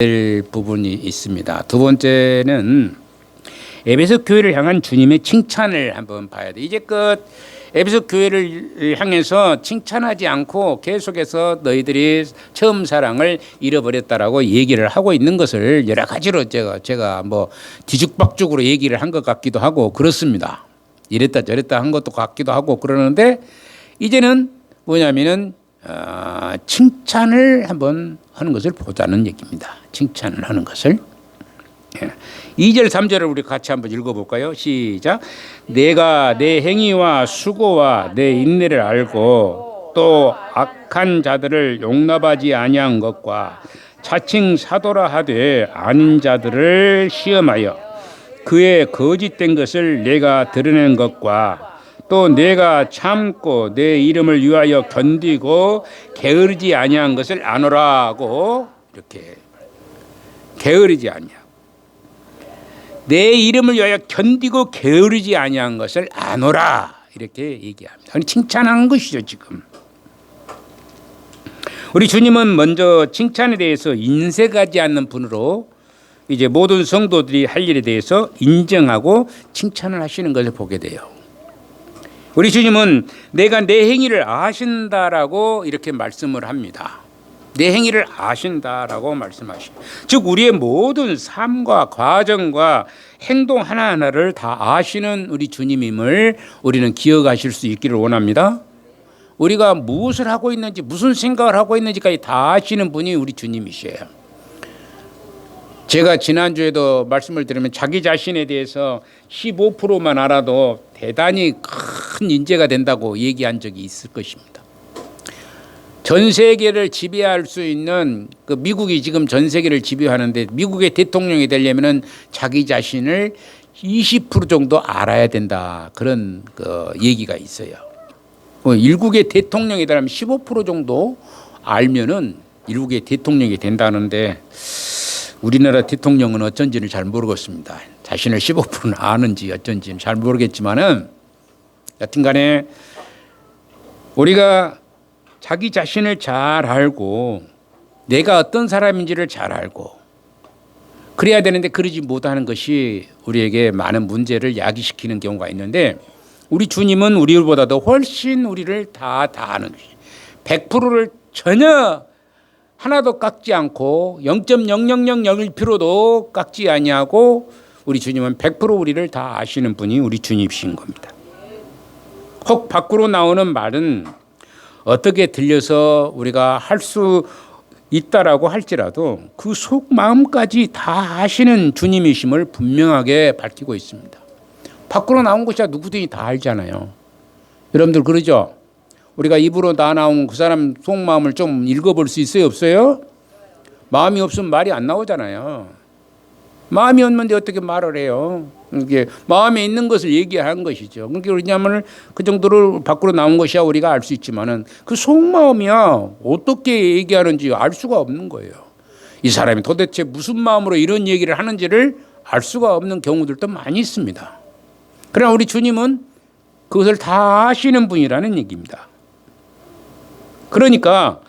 될 부분이 있습니다. 두 번째는 에베소 교회를 향한 주님의 칭찬을 한번 봐야 돼. 이제껏 에베소 교회를 향해서 칭찬하지 않고 계속해서 너희들이 처음 사랑을 잃어버렸다라고 얘기를 하고 있는 것을 여러 가지로 제가 뭐 뒤죽박죽으로 얘기를 한 것 같기도 하고 그렇습니다. 이랬다 저랬다 한 것도 같기도 하고 그러는데 이제는 뭐냐면은 칭찬을 한번 하는 것을 보자는 얘기입니다. 칭찬을 하는 것을. 2절 3절을 우리 같이 한번 읽어볼까요? 시작. 내가 내 행위와 수고와 내 인내를 알고 또 악한 자들을 용납하지 아니한 것과 자칭 사도라 하되 아닌 자들을 시험하여 그의 거짓된 것을 내가 드러낸 것과 또 내가 참고 내 이름을 위하여 견디고 게으르지 아니한 것을 아노라고 이렇게 게으르지 아니하고 내 이름을 위하여 견디고 게으르지 아니한 것을 아노라 이렇게 얘기합니다. 칭찬하는 것이죠 지금. 우리 주님은 먼저 칭찬에 대해서 인색하지 않는 분으로 이제 모든 성도들이 할 일에 대해서 인정하고 칭찬을 하시는 것을 보게 돼요. 우리 주님은 내가 내 행위를 아신다라고 이렇게 말씀을 합니다. 내 행위를 아신다라고 말씀하시죠. 즉 우리의 모든 삶과 과정과 행동 하나하나를 다 아시는 우리 주님임을 우리는 기억하실 수 있기를 원합니다. 우리가 무엇을 하고 있는지 무슨 생각을 하고 있는지까지 다 아시는 분이 우리 주님이시에요. 제가 지난주에도 말씀을 드리면 자기 자신에 대해서 15%만 알아도 대단히 큰 인재가 된다고 얘기한 적이 있을 것입니다. 전 세계를 지배할 수 있는 그 미국이 지금 전 세계를 지배하는데 미국의 대통령이 되려면은 자기 자신을 20% 정도 알아야 된다. 그런 그 얘기가 있어요. 일국의 대통령이 되려면 15% 정도 알면은 일국의 대통령이 된다는데 우리나라 대통령은 어쩐지는 잘 모르겠습니다. 자신을 15%는 아는지 어쩐지는 잘 모르겠지만은 여튼간에 우리가 자기 자신을 잘 알고 내가 어떤 사람인지를 잘 알고 그래야 되는데 그러지 못하는 것이 우리에게 많은 문제를 야기시키는 경우가 있는데 우리 주님은 우리보다도 훨씬 우리를 다 아는 것이 100%를 전혀 하나도 깎지 않고 0.0001%도 깎지 아니하고 우리 주님은 100% 우리를 다 아시는 분이 우리 주님이신 겁니다. 혹 밖으로 나오는 말은 어떻게 들려서 우리가 할 수 있다라고 할지라도 그 속마음까지 다 아시는 주님이심을 분명하게 밝히고 있습니다. 밖으로 나온 것이야 누구든지 다 알잖아요. 여러분들 그러죠? 우리가 입으로 다 나온 그 사람 속마음을 좀 읽어볼 수 있어요? 없어요? 마음이 없으면 말이 안 나오잖아요. 마음이 없는데 어떻게 말을 해요? 이게 마음에 있는 것을 얘기하는 것이죠. 그러니까 왜냐하면 그 정도로 밖으로 나온 것이야 우리가 알 수 있지만은 그 속마음이야 어떻게 얘기하는지 알 수가 없는 거예요. 이 사람이 도대체 무슨 마음으로 이런 얘기를 하는지를 알 수가 없는 경우들도 많이 있습니다. 그러나 우리 주님은 그것을 다 아시는 분이라는 얘기입니다. 그러니까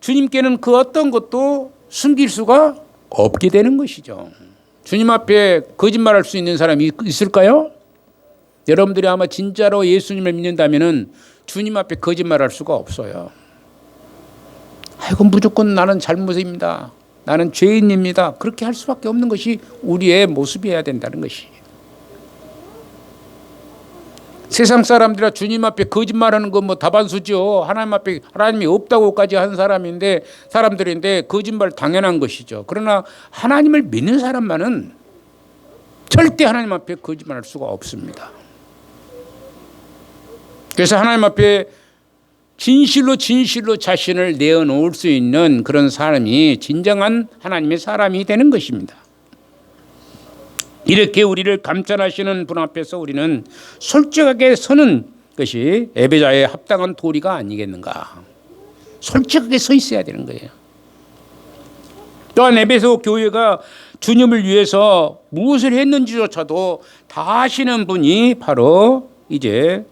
주님께는 그 어떤 것도 숨길 수가 없게 되는 것이죠. 주님 앞에 거짓말할 수 있는 사람이 있을까요? 여러분들이 아마 진짜로 예수님을 믿는다면은 주님 앞에 거짓말할 수가 없어요. 아이고 무조건 나는 잘못입니다. 나는 죄인입니다. 그렇게 할 수밖에 없는 것이 우리의 모습이어야 된다는 것이. 세상 사람들이 주님 앞에 거짓말하는 건 뭐 다반수죠. 하나님 앞에 하나님이 없다고까지 한 사람인데 사람들인데 거짓말 당연한 것이죠. 그러나 하나님을 믿는 사람만은 절대 하나님 앞에 거짓말할 수가 없습니다. 그래서 하나님 앞에 진실로 자신을 내어놓을 수 있는 그런 사람이 진정한 하나님의 사람이 되는 것입니다. 이렇게 우리를 감찰하시는 분 앞에서 우리는 솔직하게 서는 것이 예배자의 합당한 도리가 아니겠는가. 솔직하게 서 있어야 되는 거예요. 또한 에베소 교회가 주님을 위해서 무엇을 했는지조차도 다 아시는 분이 바로 이제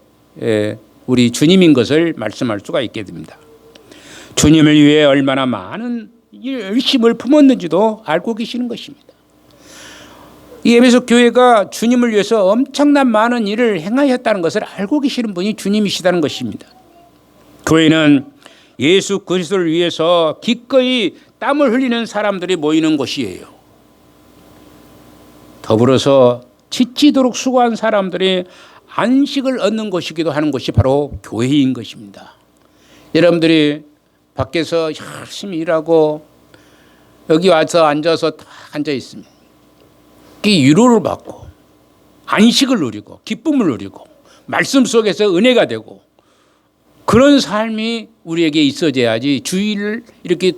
우리 주님인 것을 말씀할 수가 있게 됩니다. 주님을 위해 얼마나 많은 열심을 품었는지도 알고 계시는 것입니다. 이 에베소 교회가 주님을 위해서 엄청난 많은 일을 행하였다는 것을 알고 계시는 분이 주님이시다는 것입니다. 교회는 예수 그리스도를 위해서 기꺼이 땀을 흘리는 사람들이 모이는 곳이에요. 더불어서 지치도록 수고한 사람들이 안식을 얻는 곳이기도 하는 곳이 바로 교회인 것입니다. 여러분들이 밖에서 열심히 일하고 여기 와서 앉아서 다 앉아 있습니다. 위로를 받고 안식을 누리고 기쁨을 누리고 말씀 속에서 은혜가 되고 그런 삶이 우리에게 있어져야지 주일을 이렇게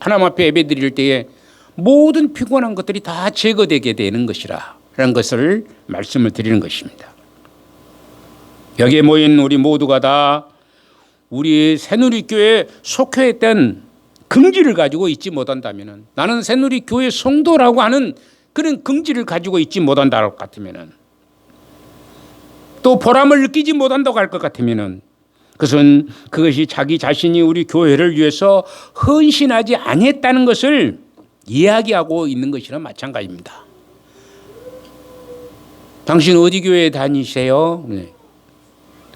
하나님 앞에 예배드릴 때에 모든 피곤한 것들이 다 제거되게 되는 것이라 라는 것을 말씀을 드리는 것입니다. 여기에 모인 우리 모두가 다 우리 새누리교회에 속해있던 긍지를 가지고 있지 못한다면, 나는 새누리교회 성도라고 하는 그런 긍지를 가지고 있지 못한다 것 같으면, 또 보람을 느끼지 못한다고 할 것 같으면, 그것은 그것이 자기 자신이 우리 교회를 위해서 헌신하지 않았다는 것을 이야기하고 있는 것이나 마찬가지입니다. 당신 어디 교회에 다니세요? 네.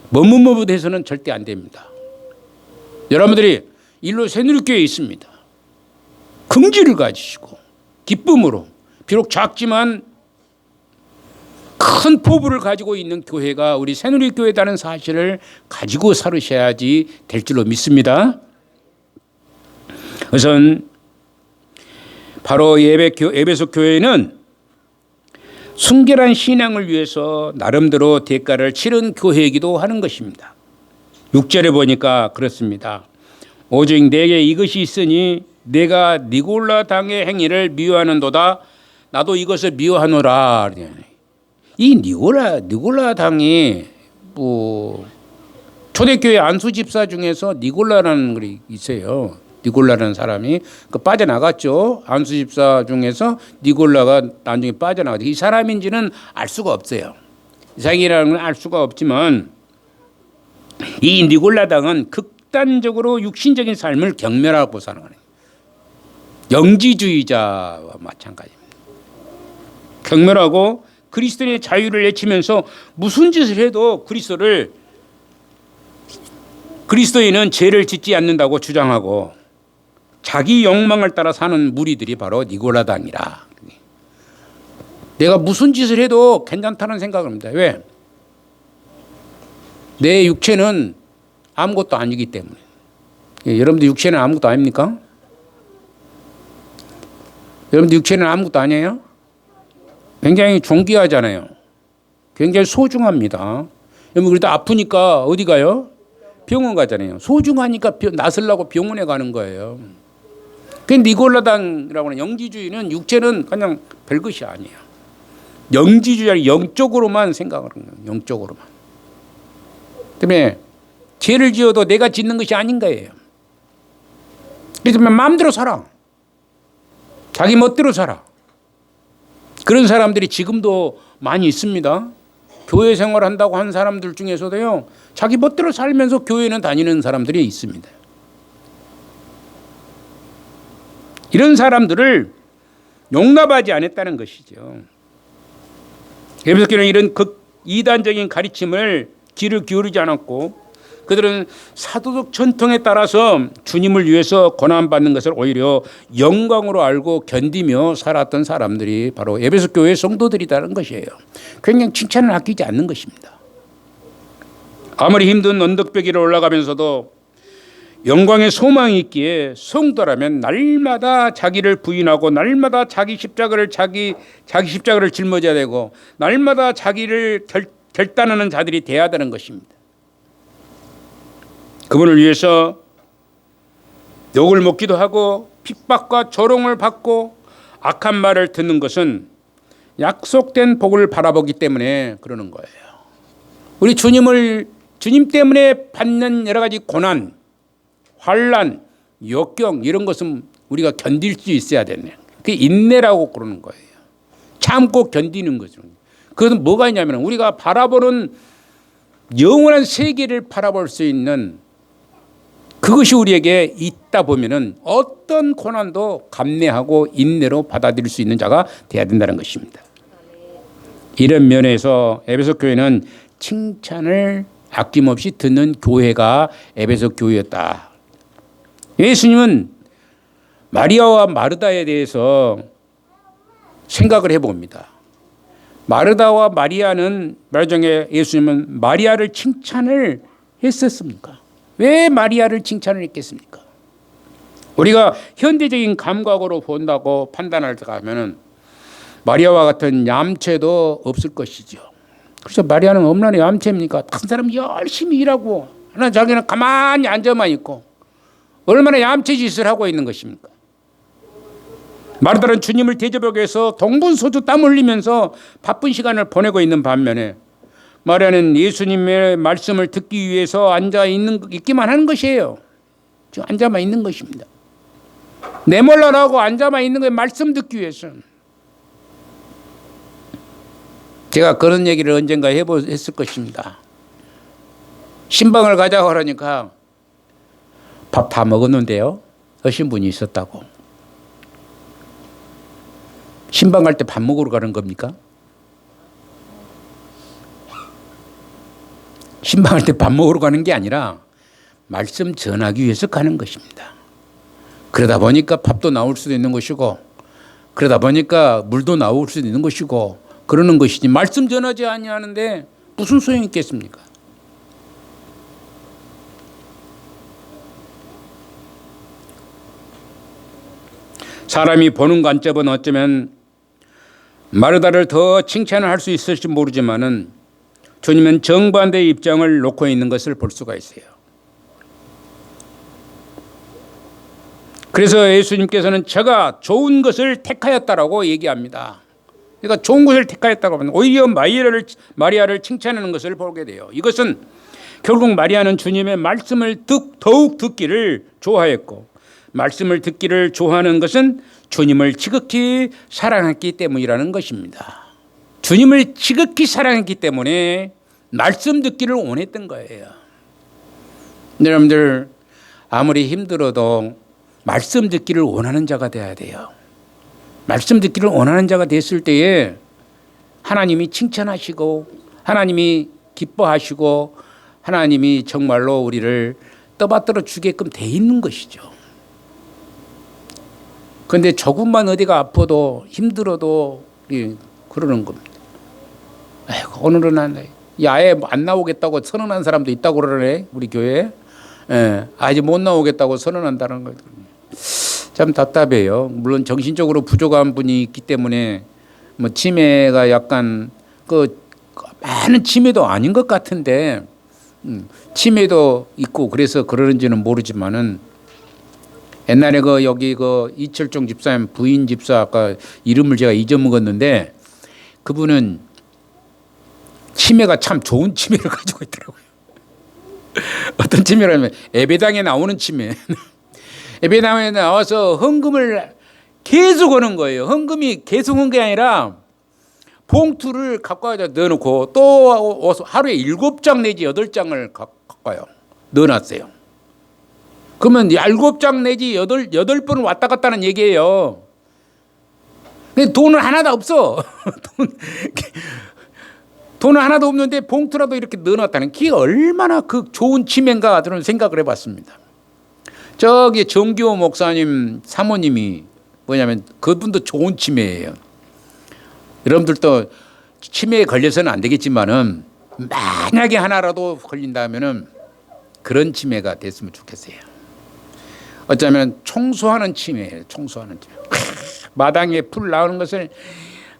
머뭇머뭇해서는 절대 안 됩니다. 여러분들이 일로 새누리교회에 있습니다. 긍지를 가지시고 기쁨으로, 비록 작지만 큰 포부를 가지고 있는 교회가 우리 새누리교회라는 사실을 가지고 살으셔야지 될 줄로 믿습니다. 우선 바로 에베소 교회는 순결한 신앙을 위해서 나름대로 대가를 치른 교회이기도 하는 것입니다. 6절에 보니까 그렇습니다. 오직 내게 이것이 있으니 내가 니골라 당의 행위를 미워하는도다. 나도 이것을 미워하노라. 이 니골라 당이 초대교회 안수 집사 중에서 니골라라는 글이 있어요. 니골라라는 사람이 빠져나갔죠. 안수 집사 중에서 니골라가 나중에 빠져나갔죠. 이 사람인지는 알 수가 없어요. 이상이라는 건 알 수가 없지만 이 니골라 당은 극단적으로 육신적인 삶을 경멸하고 사는 거예요. 영지주의자와 마찬가지입니다. 경멸하고 그리스도인의 자유를 외치면서 무슨 짓을 해도 그리스도인은 죄를 짓지 않는다고 주장하고 자기 욕망을 따라 사는 무리들이 바로 니골라당이라. 내가 무슨 짓을 해도 괜찮다는 생각을 합니다. 왜? 내 육체는 아무것도 아니기 때문에. 여러분들 육체는 아무것도 아닙니까? 여러분들 육체는 아무것도 아니에요? 굉장히 존귀하잖아요. 굉장히 소중합니다. 여러분 그래도 아프니까 어디 가요? 병원 가잖아요. 소중하니까 나서려고 병원에 가는 거예요. 그 니골라당이라고 하는 영지주의는 육체는 그냥 별것이 아니에요. 영지주의는 영적으로만 생각하는 거예요. 영적으로만. 때문에 죄를 지어도 내가 짓는 것이 아닌 거예요. 그래서 마음대로 살아. 자기 멋대로 살아. 그런 사람들이 지금도 많이 있습니다. 교회 생활한다고 한 사람들 중에서도요, 자기 멋대로 살면서 교회는 다니는 사람들이 있습니다. 이런 사람들을 용납하지 않았다는 것이죠. 에베소 교회는 이런 이단적인 가르침을 귀를 기울이지 않았고, 그들은 사도적 전통에 따라서 주님을 위해서 고난받는 것을 오히려 영광으로 알고 견디며 살았던 사람들이 바로 에베소 교회 성도들이라는 것이에요. 굉장히 칭찬을 아끼지 않는 것입니다. 아무리 힘든 언덕벽 위로 올라가면서도 영광의 소망이 있기에 성도라면 날마다 자기를 부인하고 날마다 자기 십자가를 짊어져야 되고 날마다 자기를 결단하는 자들이 돼야 되는 것입니다. 그분을 위해서 욕을 먹기도 하고 핍박과 조롱을 받고 악한 말을 듣는 것은 약속된 복을 바라보기 때문에 그러는 거예요. 우리 주님 때문에 받는 여러 가지 고난, 환난, 역경 이런 것은 우리가 견딜 수 있어야 되네. 그게 인내라고 그러는 거예요. 참고 견디는 거죠. 그것은 뭐가 있냐면 우리가 바라보는 영원한 세계를 바라볼 수 있는 그 그것이 우리에게 있다 보면은 어떤 고난도 감내하고 인내로 받아들일 수 있는 자가 돼야 된다는 것입니다. 이런 면에서 에베소 교회는 칭찬을 아낌없이 듣는 교회가 에베소 교회였다. 예수님은 마리아와 마르다에 대해서 생각을 해봅니다. 마르다와 마리아는 말중에 예수님은 마리아를 칭찬을 했었습니까? 왜 마리아를 칭찬을 했겠습니까? 우리가 현대적인 감각으로 본다고 판단할 때 가면은 마리아와 같은 얌체도 없을 것이죠. 그래서 마리아는 얼마나 얌체입니까? 다른 사람 열심히 일하고 하나 자기는 가만히 앉아만 있고 얼마나 얌체 짓을 하고 있는 것입니까? 마르다는 주님을 대접하기 위해서 동분서주 땀 흘리면서 바쁜 시간을 보내고 있는 반면에 마리아는 예수님의 말씀을 듣기 위해서 있기만 하는 것이에요. 지금 앉아만 있는 것입니다. 내몰라라고 앉아만 있는 거예요. 말씀 듣기 위해서. 제가 그런 얘기를 언젠가 했을 것입니다. 신방을 가자고 하니까 밥 다 먹었는데요. 하신 분이 있었다고. 신방 갈 때 밥 먹으러 가는 겁니까? 신방할 때 밥 먹으러 가는 게 아니라 말씀 전하기 위해서 가는 것입니다. 그러다 보니까 밥도 나올 수도 있는 것이고 그러다 보니까 물도 나올 수도 있는 것이고 그러는 것이지 말씀 전하지 아니하는데 무슨 소용이 있겠습니까? 사람이 보는 관점은 어쩌면 마르다를 더 칭찬을 할 수 있을지 모르지만은 주님은 정반대의 입장을 놓고 있는 것을 볼 수가 있어요. 그래서 예수님께서는 제가 좋은 것을 택하였다라고 얘기합니다. 그러니까 좋은 것을 택하였다고 하면 오히려 마리아를 칭찬하는 것을 보게 돼요. 이것은 결국 마리아는 주님의 말씀을 더욱 듣기를 좋아했고 말씀을 듣기를 좋아하는 것은 주님을 지극히 사랑했기 때문이라는 것입니다. 주님을 지극히 사랑했기 때문에 말씀 듣기를 원했던 거예요. 여러분들 아무리 힘들어도 말씀 듣기를 원하는 자가 돼야 돼요. 말씀 듣기를 원하는 자가 됐을 때에 하나님이 칭찬하시고 하나님이 기뻐하시고 하나님이 정말로 우리를 떠받들어 주게끔 돼 있는 것이죠. 그런데 조금만 어디가 아파도 힘들어도 그러는 겁니다. 아이고, 오늘은 야외 안 나오겠다고 선언한 사람도 있다고 그러네, 우리 교회에. 아직 못 나오겠다고 선언한다는 거. 참 답답해요. 물론 정신적으로 부족한 분이 있기 때문에 뭐 치매가 약간 많은 치매도 아닌 것 같은데 치매도 있고 그래서 그러는지는 모르지만은 옛날에 여기 이철종 집사님 부인 집사 아까 이름을 제가 잊어먹었는데 그분은 치매가 참 좋은 치매를 가지고 있더라고요. 어떤 치매라면 예배당에 나오는 치매. 예배당에 나와서 헌금을 계속 하는 거예요. 헌금이 계속 한 게 아니라 봉투를 갖고 와서 넣어놓고 또 하루에 7장 내지 8장을 갖고 와요. 넣어놨어요. 그러면 7장 내지 8번을 왔다 갔다 하는 얘기예요. 근데 돈은 하나도 없어. 돈은 하나도 없는데 봉투라도 이렇게 넣어놨다는 게 얼마나 좋은 치매인가 저는 생각을 해봤습니다. 저기 정기호 목사님 사모님이 뭐냐면 그분도 좋은 치매예요. 여러분들도 치매에 걸려서는 안 되겠지만은 만약에 하나라도 걸린다면은 그런 치매가 됐으면 좋겠어요. 어쩌면 청소하는 치매예요. 청소하는 치매. 마당에 풀 나오는 것을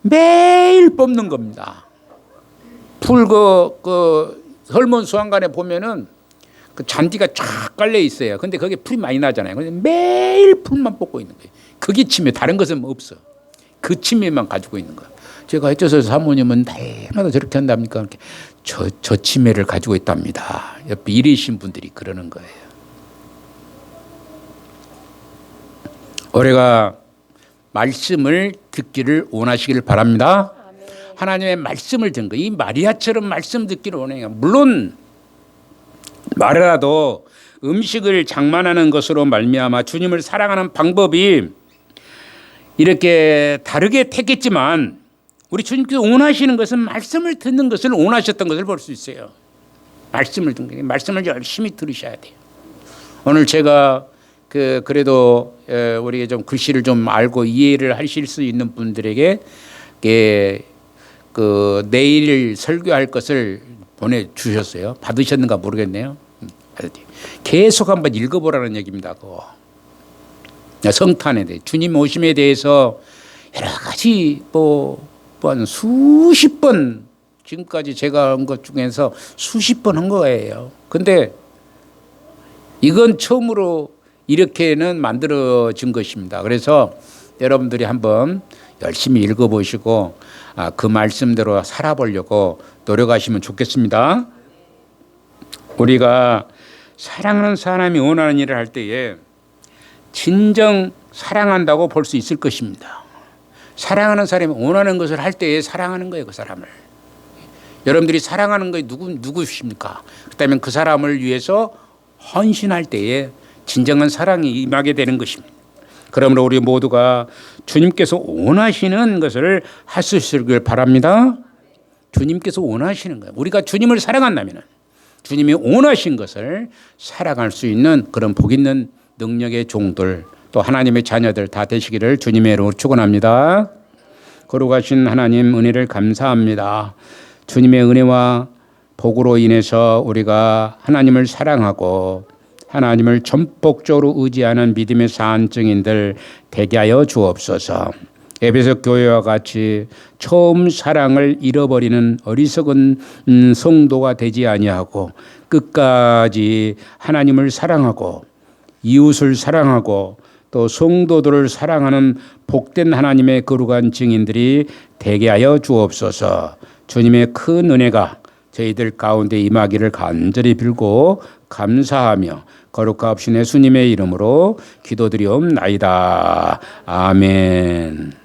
매일 뽑는 겁니다. 풀 헐몬 수확관에 보면은 그 잔디가 쫙 깔려 있어요. 근데 거기에 풀이 많이 나잖아요. 근데 매일 풀만 뽑고 있는 거예요. 그게 치매, 다른 것은 없어. 그 치매만 가지고 있는 거예요. 제가 어째서 사모님은 날마다 저렇게 한답니까? 저 치매를 가지고 있답니다. 옆에 일하신 분들이 그러는 거예요. 올해가 말씀을 듣기를 원하시길 바랍니다. 아멘. 하나님의 말씀을 듣는 거, 이 마리아처럼 말씀 듣기를 원해요. 물론 마리아도 음식을 장만하는 것으로 말미암아 주님을 사랑하는 방법이 이렇게 다르게 택했지만 우리 주님께서 원하시는 것은 말씀을 듣는 것을 원하셨던 것을 볼 수 있어요. 말씀을 듣는 말씀을 열심히 들으셔야 돼요. 오늘 제가 그래도 우리 좀 글씨를 좀 알고 이해를 하실 수 있는 분들에게 내일 설교할 것을 보내주셨어요. 받으셨는가 모르겠네요. 계속 한번 읽어보라는 얘기입니다. 그거. 성탄에 대해 주님 오심에 대해서 여러 가지 한 수십 번 지금까지 제가 한 것 중에서 수십 번 한 거예요. 근데 이건 처음으로 이렇게는 만들어진 것입니다. 그래서 여러분들이 한번 열심히 읽어보시고 그 말씀대로 살아보려고 노력하시면 좋겠습니다. 우리가 사랑하는 사람이 원하는 일을 할 때에 진정 사랑한다고 볼 수 있을 것입니다. 사랑하는 사람이 원하는 것을 할 때에 사랑하는 거예요. 그 사람을. 여러분들이 사랑하는 것이 누구십니까? 그렇다면 그 사람을 위해서 헌신할 때에 진정한 사랑이 임하게 되는 것입니다. 그러므로 우리 모두가 주님께서 원하시는 것을 할 수 있기를 바랍니다. 주님께서 원하시는 거예요. 우리가 주님을 사랑한다면 주님이 원하신 것을 살아갈 수 있는 그런 복 있는 능력의 종들 또 하나님의 자녀들 다 되시기를 주님의 이름으로 축원합니다. 거룩하신 하나님 은혜를 감사합니다. 주님의 은혜와 복으로 인해서 우리가 하나님을 사랑하고 하나님을 전폭적으로 의지하는 믿음의 사안증인들 되게 하여 주옵소서. 에베소 교회와 같이 처음 사랑을 잃어버리는 어리석은 성도가 되지 아니하고 끝까지 하나님을 사랑하고 이웃을 사랑하고 또 성도들을 사랑하는 복된 하나님의 거룩한 증인들이 되게 하여 주옵소서. 주님의 큰 은혜가 저희들 가운데 임하기를 간절히 빌고 감사하며 거룩하옵신 예수님의 이름으로 기도드리옵나이다. 아멘.